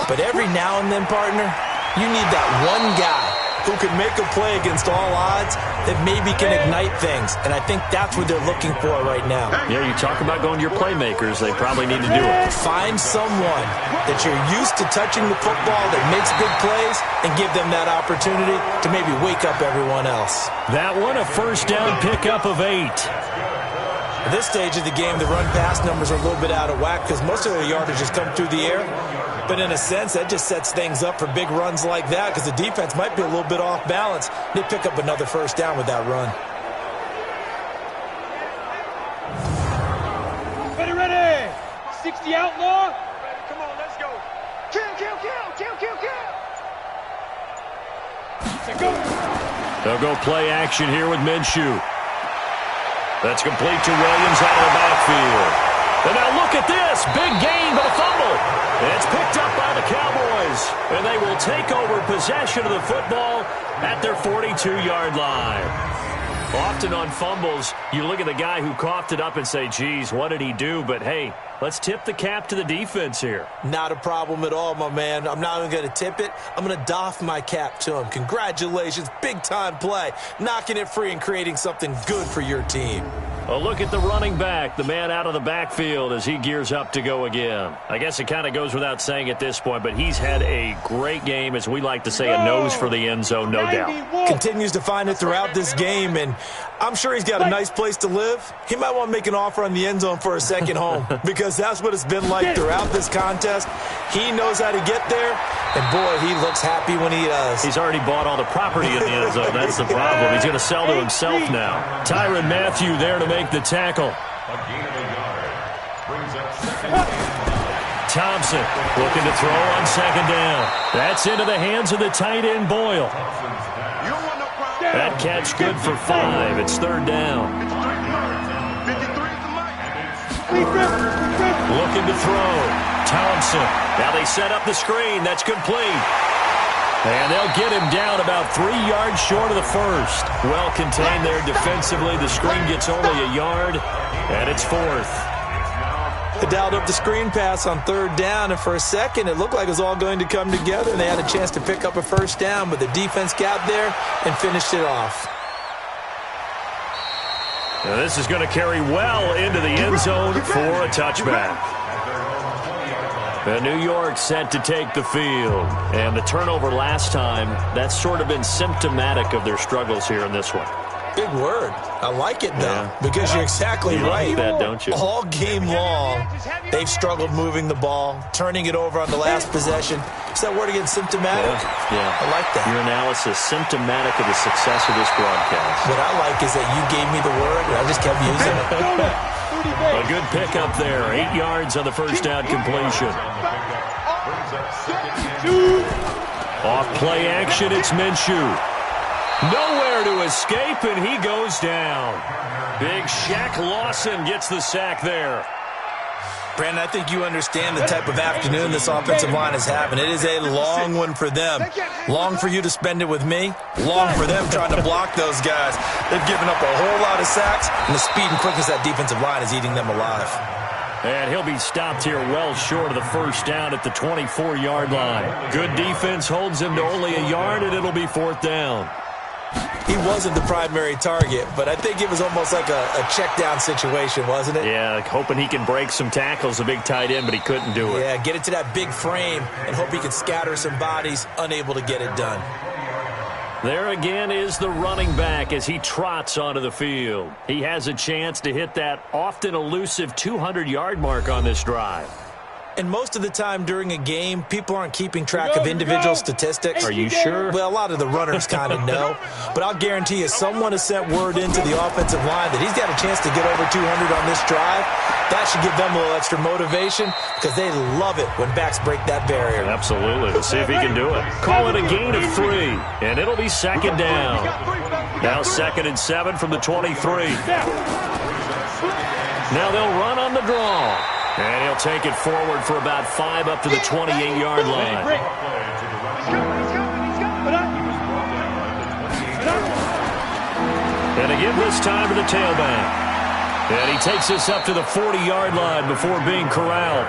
But every now and then, partner, you need that one guy who can make a play against all odds that maybe can ignite things. And I think that's what they're looking for right now. Yeah, you talk about going to your playmakers. They probably need to do it. Find someone that you're used to touching the football that makes big plays and give them that opportunity to maybe wake up everyone else. That one, a first down pickup of 8. At this stage of the game, the run-pass numbers are a little bit out of whack because most of their yardage has come through the air. But in a sense, that just sets things up for big runs like that because the defense might be a little bit off balance. They pick up another first down with that run. Ready. 60 outlaw. Come on, let's go. Kill. They'll go play action here with Minshew. That's complete to Williams out of the backfield. And now look at this. Big gain, but a fumble. It's picked up by the Cowboys. And they will take over possession of the football at their 42-yard line. Often on fumbles, you look at the guy who coughed it up and say, geez, what did he do? But, hey, let's tip the cap to the defense here. Not a problem at all, my man. I'm not even going to tip it. I'm going to doff my cap to him. Congratulations. Big-time play. Knocking it free and creating something good for your team. A look at the running back, the man out of the backfield as he gears up to go again. I guess it kind of goes without saying at this point, but he's had a great game, as we like to say, a nose for the end zone, no doubt. Continues to find it throughout this game, and I'm sure he's got a nice place to live. He might want to make an offer on the end zone for a second home because that's what it's been like throughout this contest. He knows how to get there, and boy, he looks happy when he does. He's already bought all the property in the end zone. That's the problem. He's going to sell to himself now. Tyrann Mathieu there to make the tackle. Thompson looking to throw on second down. That's into the hands of the tight end Boyle. That catch good for 5. It's third down. Looking to throw. Thompson. Now they set up the screen. That's complete. And they'll get him down about 3 yards short of the first. Well contained there defensively. The screen gets only a yard, and it's 4th. They dialed up the screen pass on third down, and for a second it looked like it was all going to come together, and they had a chance to pick up a first down, but the defense got there and finished it off. Now this is going to carry well into the end zone for a touchback. New York set to take the field. And the turnover last time, that's sort of been symptomatic of their struggles here in this one. Big word. I like it, though, because you're exactly right. You like that, don't you? All game long, they've struggled moving the ball, turning it over on the last possession. Is that word again, symptomatic? Yeah. I like that. Your analysis, symptomatic of the success of this broadcast. What I like is that you gave me the word, and I just kept using it. A good pickup there. 8 yards on the first down completion. Off play action, it's Minshew. Nowhere to escape, and he goes down. Big Shaq Lawson gets the sack there. Brandon, I think you understand the type of afternoon this offensive line is having. It is a long one for them. Long for you to spend it with me. Long for them trying to block those guys. They've given up a whole lot of sacks, and the speed and quickness of that defensive line is eating them alive. And he'll be stopped here well short of the first down at the 24-yard line. Good defense holds him to only a yard, and it'll be fourth down. He wasn't the primary target, but I think it was almost like a check-down situation, wasn't it? Yeah, like hoping he can break some tackles, a big tight end, but he couldn't do it. Yeah, get it to that big frame and hope he can scatter some bodies, unable to get it done. There again is the running back as he trots onto the field. He has a chance to hit that often elusive 200-yard mark on this drive. And most of the time during a game, people aren't keeping track of individual statistics. Are you sure? Well, a lot of the runners kind of know. But I'll guarantee you someone has sent word into the offensive line that he's got a chance to get over 200 on this drive. That should give them a little extra motivation because they love it when backs break that barrier. Absolutely. Let's see if he can do it. Call it a gain of 3, and it'll be second down. Now 2nd and 7 from the 23. Now they'll run on the draw. And he'll take it forward for about 5 up to the 28-yard line. And again this time to the tailback. And he takes us up to the 40-yard line before being corralled.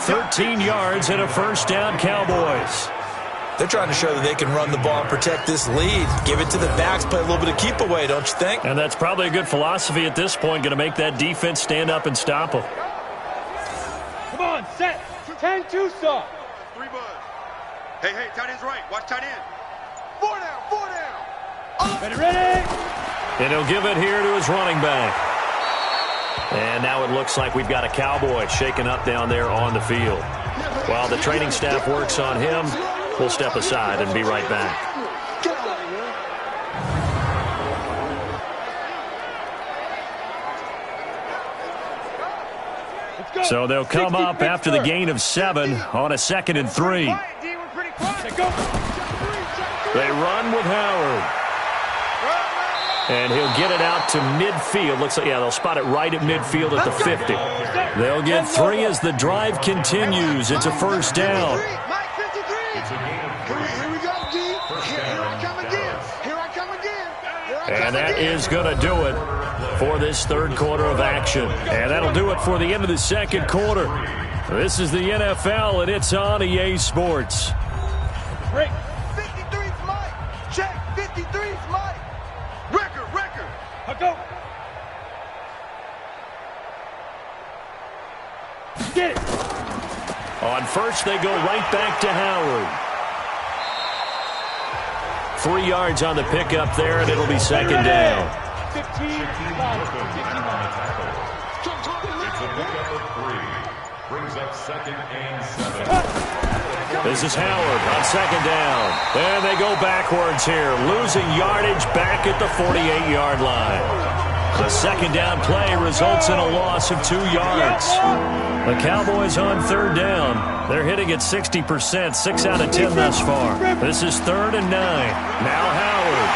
13 yards and a first down, Cowboys. They're trying to show that they can run the ball and protect this lead. Give it to the backs, play a little bit of keep away, don't you think? And that's probably a good philosophy at this point, going to make that defense stand up and stop them. Come on, set. 10-2 stop. 3 buds. Hey, tight end's right. Watch tight end. 4 down. Ready. And he'll give it here to his running back. And now it looks like we've got a Cowboy shaken up down there on the field. While the training staff works on him, we'll step aside and be right back. So they'll come up after the gain of 7 on a 2nd and 3. They run with Howard. And he'll get it out to midfield. Looks like, yeah, they'll spot it right at midfield at the 50. They'll get 3 as the drive continues. It's a first down. And that is going to do it for this third quarter of action. And that'll do it for the end of the second quarter. This is the NFL, and it's on EA Sports. 53's Mike. Check. 53's Mike. Record. I'll go. Get it. On first, they go right back to Howard. 3 yards on the pickup there, and it'll be second down. 15. Brings up 2nd and 7. This is Howard on second down. And they go backwards here, losing yardage back at the 48-yard line. The second down play results in a loss of 2 yards. The Cowboys on third down. They're hitting at 60%, 6 out of 10 thus far. This is 3rd and 9. Now Howard.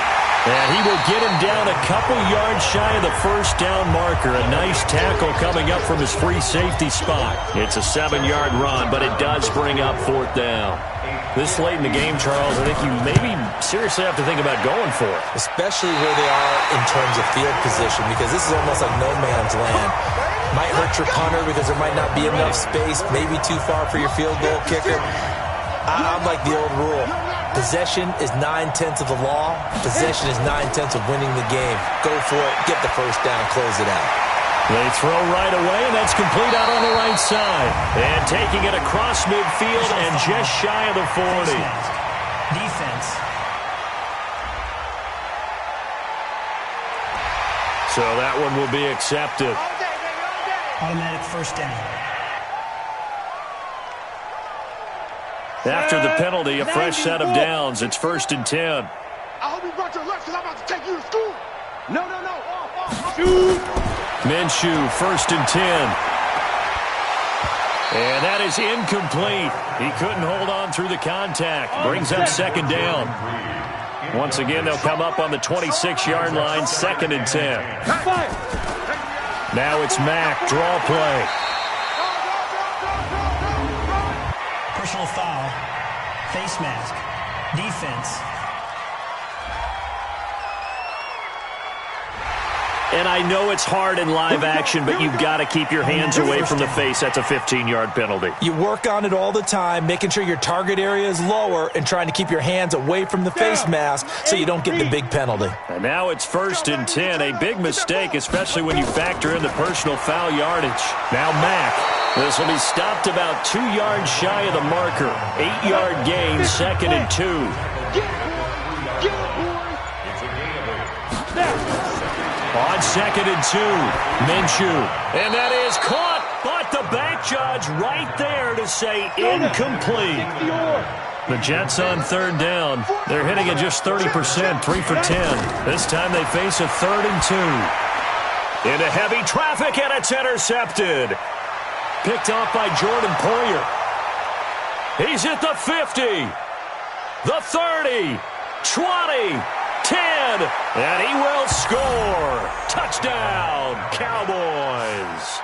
And he will get him down a couple yards shy of the first down marker. A nice tackle coming up from his free safety spot. It's a 7-yard run, but it does bring up 4th down. This late in the game, Charles, I think you maybe seriously have to think about going for it. Especially where they are in terms of field position, because this is almost like no man's land. Might hurt your punter because there might not be enough space, maybe too far for your field goal kicker. I'm like the old rule. Possession is 9/10 of the law. Possession is 9/10 of winning the game. Go for it, get the first down, close it out. They throw right away, and that's complete out on the right side. And taking it across midfield and just shy of the 40. Defense. So that one will be accepted. Automatic first down. After the penalty, a fresh set of downs. It's 1st and 10. I hope you brought your lunch because I'm about to take you to school. No. Shoot. Minshew, 1st and 10. And that is incomplete. He couldn't hold on through the contact. Brings up 2nd down. Once again, they'll come up on the 26-yard line, 2nd and 10. Now it's Mack, draw play. Face mask. Defense. And I know it's hard in live action, but you've got to keep your hands away from the face. That's a 15-yard penalty. You work on it all the time, making sure your target area is lower and trying to keep your hands away from the face mask so you don't get the big penalty. And now it's 1st and 10. A big mistake, especially when you factor in the personal foul yardage. Now Mack. This will be stopped about 2 yards shy of the marker. 8-yard gain, 2nd and 2. On 2nd and 2, Minshew. And that is caught, but the back judge right there to say incomplete. The Jets on 3rd down. They're hitting at just 30%, 3 for 10. This time they face a 3rd and 2. Into heavy traffic, and it's intercepted. Picked off by Jordan Poyer. He's at the 50, the 30, 20, 10, and he will score. Touchdown, Cowboys.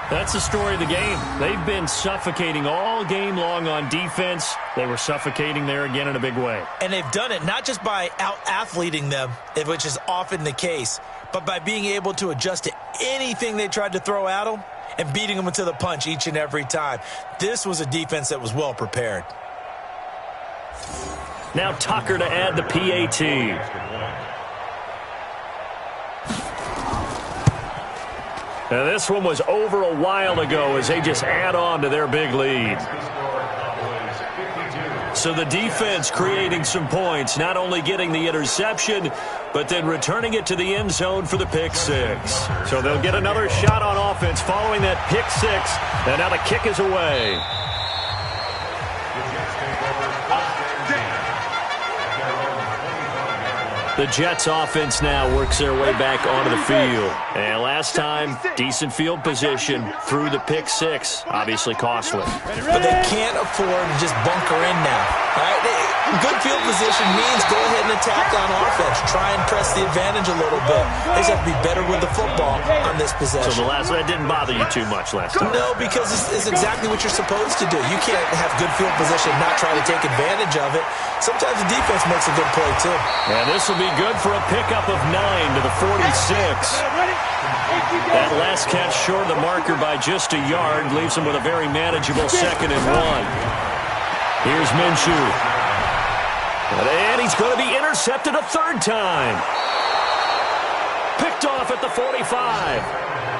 That's the story of the game. They've been suffocating all game long on defense. They were suffocating there again in a big way. And they've done it not just by out-athleting them, which is often the case, but by being able to adjust to anything they tried to throw at them and beating them to the punch each and every time. This was a defense that was well prepared. Now Tucker to add the PAT. Now this one was over a while ago as they just add on to their big lead. So the defense creating some points, not only getting the interception, but then returning it to the end zone for the pick six. So they'll get another shot on offense following that pick six, and now the kick is away. The Jets offense now works their way back onto the field. And last time, decent field position through the pick six. Obviously costly. But they can't afford to just bunker in now. Right? Good field position means go ahead and attack on offense. Try and press the advantage a little bit. They just have to be better with the football on this possession. So that didn't bother you too much last time? No, because it's exactly what you're supposed to do. You can't have good field position and not try to take advantage of it. Sometimes the defense makes a good play, too. And this will be good for a pickup of 9 to the 46. That last catch short of the marker by just a yard leaves him with a very manageable 2nd and 1. Here's Minshew. And he's going to be intercepted a 3rd time. Picked off at the 45.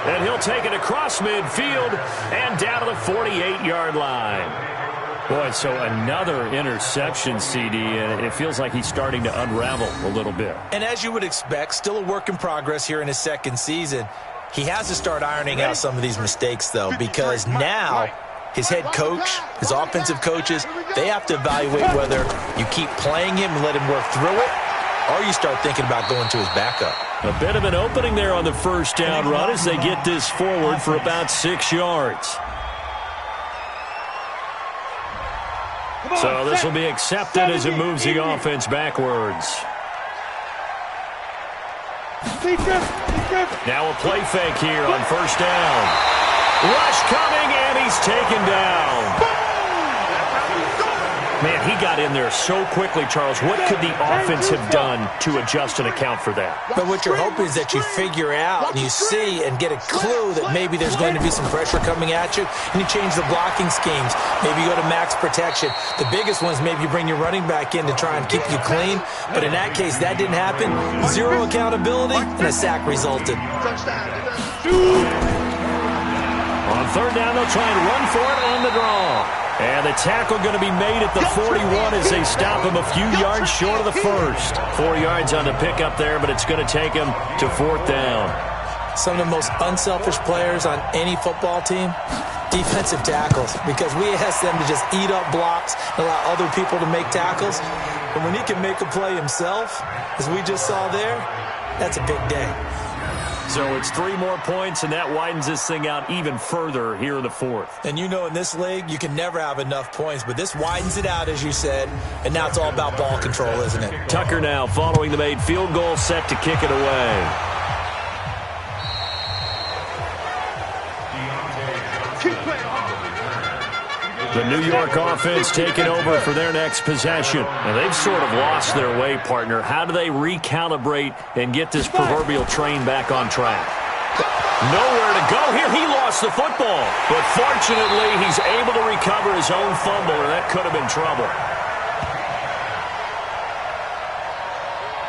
And he'll take it across midfield and down to the 48-yard line. Boy, so another interception, CD, and it feels like he's starting to unravel a little bit. And as you would expect, still a work in progress here in his 2nd season. He has to start ironing out some of these mistakes, though, because now his head coach, his offensive coaches, they have to evaluate whether you keep playing him and let him work through it, or you start thinking about going to his backup. A bit of an opening there on the 1st down run as they get this forward for about 6 yards. So this will be accepted as it moves the offense backwards. Now a play fake here on 1st down. Rush coming, and he's taken down. Man, he got in there so quickly, Charles. What could the offense have done to adjust and account for that? But what you're hoping is that you figure out and you see and get a clue that maybe there's going to be some pressure coming at you, and you change the blocking schemes. Maybe you go to max protection. The biggest one is maybe you bring your running back in to try and keep you clean. But in that case, that didn't happen. 0 accountability, and a sack resulted. On 3rd down, they'll try and run for it on the draw. And the tackle going to be made at the 41 as they stop him a few yards short of the 1st. 4 yards on the pickup there, but it's going to take him to 4th down. Some of the most unselfish players on any football team, defensive tackles, because we ask them to just eat up blocks and allow other people to make tackles. But when he can make a play himself, as we just saw there, that's a big day. So it's 3 more points, and that widens this thing out even further here in the 4th. And you know in this league, you can never have enough points, but this widens it out, as you said, and now it's all about ball control, isn't it? Tucker now following the made field goal, set to kick it away. The New York offense taking over for their next possession. And they've sort of lost their way, partner. How do they recalibrate and get this proverbial train back on track? Nowhere to go here. He lost the football. But fortunately, he's able to recover his own fumble, or that could have been trouble.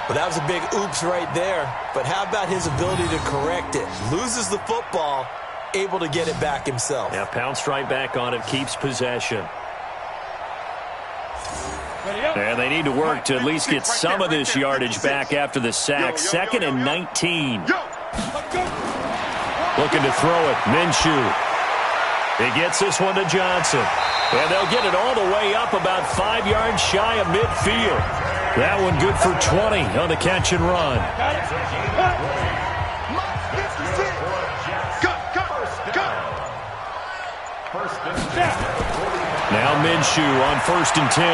Well, that was a big oops right there. But how about his ability to correct it? Loses the football, able to get it back himself. Yeah, pounced right back on it, keeps possession. And they need to work to at least get some of this yardage back after the sack. 2nd and 19. Looking to throw it. Minshew. He gets this one to Johnson. And they'll get it all the way up about 5 yards shy of midfield. That one good for 20 on the catch and run. Now Minshew on 1st and 10.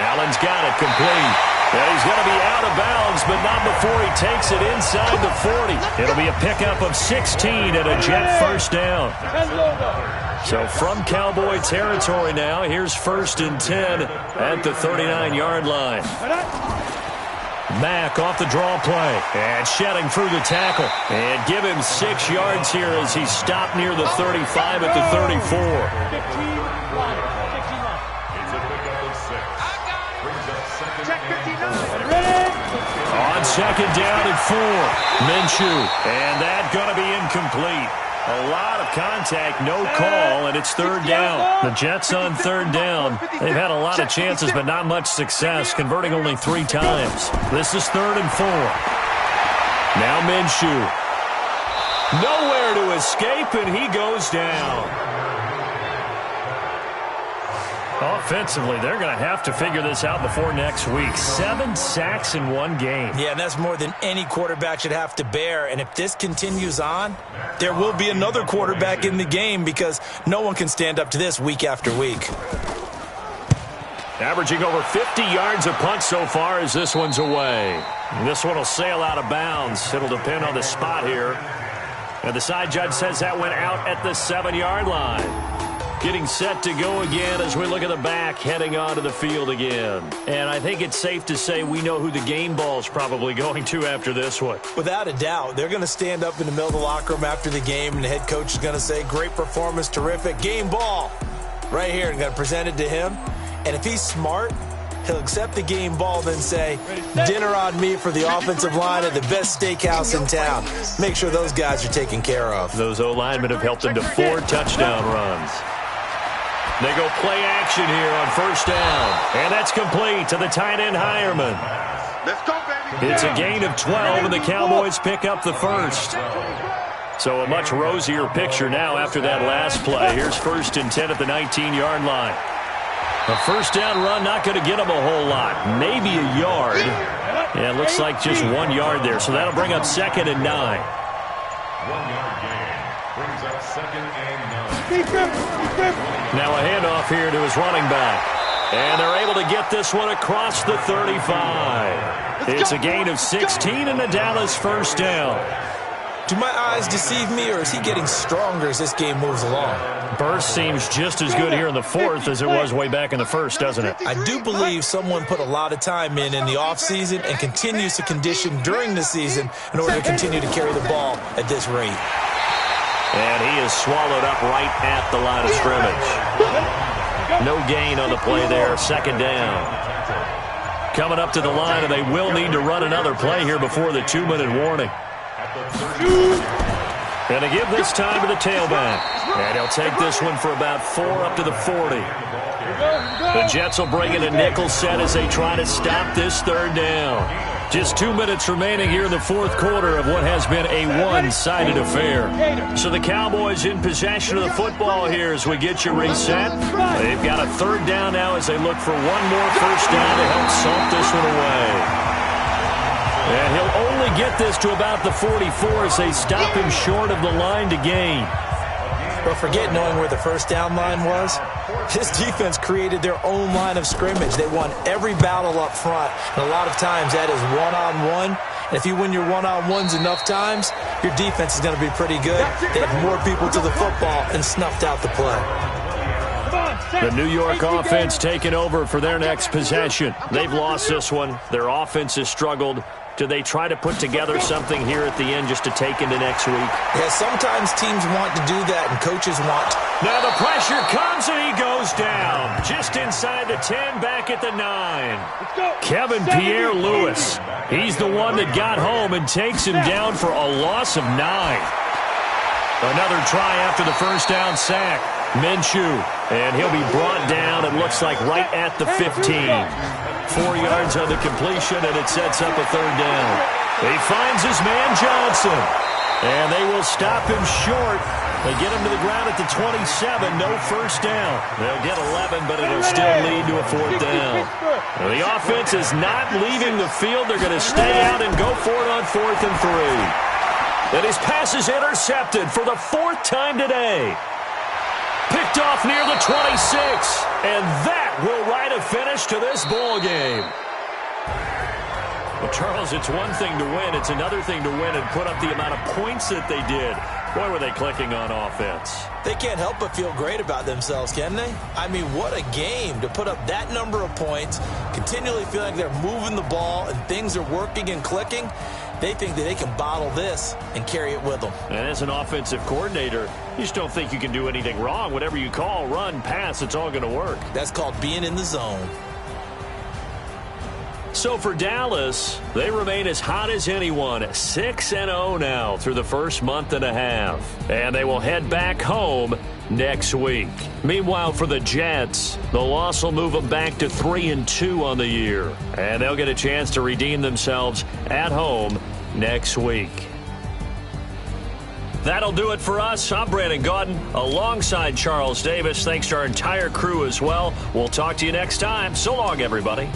Allen's got it complete. And he's going to be out of bounds, but not before he takes it inside the 40. It'll be a pickup of 16 and a Jet first down. So from Cowboy territory now, here's 1st and 10 at the 39-yard line. Mack off the draw play and shedding through the tackle. And give him 6 yards here as he's stopped near the 35 at the 34. On 2nd down and 4. Minshew. And that going to be incomplete. A lot of contact, no call, and it's 3rd down. The Jets on 3rd down. They've had a lot of chances, but not much success, converting only 3 times. This is 3rd and 4. Now Minshew. Nowhere to escape, and he goes down. Offensively, they're going to have to figure this out before next week. 7 sacks in 1 game. Yeah, and that's more than any quarterback should have to bear. And if this continues on, there will be another quarterback in the game because no one can stand up to this week after week. Averaging over 50 yards a punt so far as this one's away. This one will sail out of bounds. It'll depend on the spot here. And the side judge says that went out at the 7-yard line. Getting set to go again as we look at the back, heading onto the field again. And I think it's safe to say we know who the game ball's probably going to after this one. Without a doubt, they're going to stand up in the middle of the locker room after the game, and the head coach is going to say, great performance, terrific, game ball. Right here, and going to present it to him. And if he's smart, he'll accept the game ball, then say, dinner on me for the offensive line at the best steakhouse in town. Make sure those guys are taken care of. Those O-linemen have helped them to 4 touchdown runs. They go play action here on 1st down. And that's complete to the tight end, Hireman. Let's go, baby. It's a gain of 12, and the Cowboys pick up the 1st. So a much rosier picture now after that last play. Here's 1st and 10 at the 19-yard line. A 1st down run not going to get them a whole lot. Maybe a yard. Yeah, it looks like just 1 yard there. So that'll bring up 2nd and 9. 1-yard gain brings up 2nd and 9. Now a handoff here to his running back. And they're able to get this one across the 35. It's a gain of 16 and a Dallas 1st down. Do my eyes deceive me, or is he getting stronger as this game moves along? Burst seems just as good here in the 4th as it was way back in the 1st, doesn't it? I do believe someone put a lot of time in the offseason and continues to condition during the season in order to continue to carry the ball at this rate. And he is swallowed up right at the line of scrimmage. No gain on the play there. 2nd down. Coming up to the line, and they will need to run another play here before the 2-minute warning. And they give this time to the tailback. And he'll take this one for about 4 up to the 40. The Jets will bring in a nickel set as they try to stop this 3rd down. Just 2 minutes remaining here in the 4th quarter of what has been a one-sided affair. So the Cowboys in possession of the football here as we get you reset. They've got a 3rd down now as they look for one more 1st down to help salt this one away. And he'll only get this to about the 44 as they stop him short of the line to gain. But forget knowing where the 1st down line was. This defense created their own line of scrimmage. They won every battle up front. And a lot of times that is one-on-one. And if you win your one-on-ones enough times, your defense is going to be pretty good. They had more people to the football and snuffed out the play. Come on, The New York offense taking over for their next possession. They've lost this one. Their offense has struggled. Do they try to put together something here at the end just to take into next week? Yeah, sometimes teams want to do that and coaches want. Now the pressure comes and he goes down. Just inside the 10, back at the 9. Kevin Pierre-Louis. He's the one that got home and takes him down for a loss of 9. Another try after the first down sack. Minshew, and he'll be brought down, it looks like, right at the 15. 4 yards on the completion, and it sets up a third down. He finds his man Johnson, and they will stop him short. They get him to the ground at the 27, no first down. They'll get 11, but it'll still lead to a fourth down. The offense is not leaving the field. They're going to stay out and go for it on 4th and 3. And his pass is intercepted for the 4th time today. Picked off near the 26, and that will write a finish to this ball game. Well, Charles, it's one thing to win. It's another thing to win and put up the amount of points that they did. Boy, were they clicking on offense. They can't help but feel great about themselves, can they? I mean, what a game to put up that number of points, continually feeling like they're moving the ball and things are working and clicking. They think that they can bottle this and carry it with them. And as an offensive coordinator, you just don't think you can do anything wrong. Whatever you call, run, pass, it's all going to work. That's called being in the zone. So for Dallas, they remain as hot as anyone, 6-0 now through the first month and a half. And they will head back home next week. Meanwhile, for the Jets, the loss will move them back to 3-2 on the year. And they'll get a chance to redeem themselves at home next week. That'll do it for us. I'm Brandon Gaudin alongside Charles Davis. Thanks to our entire crew as well. We'll talk to you next time. So long, everybody.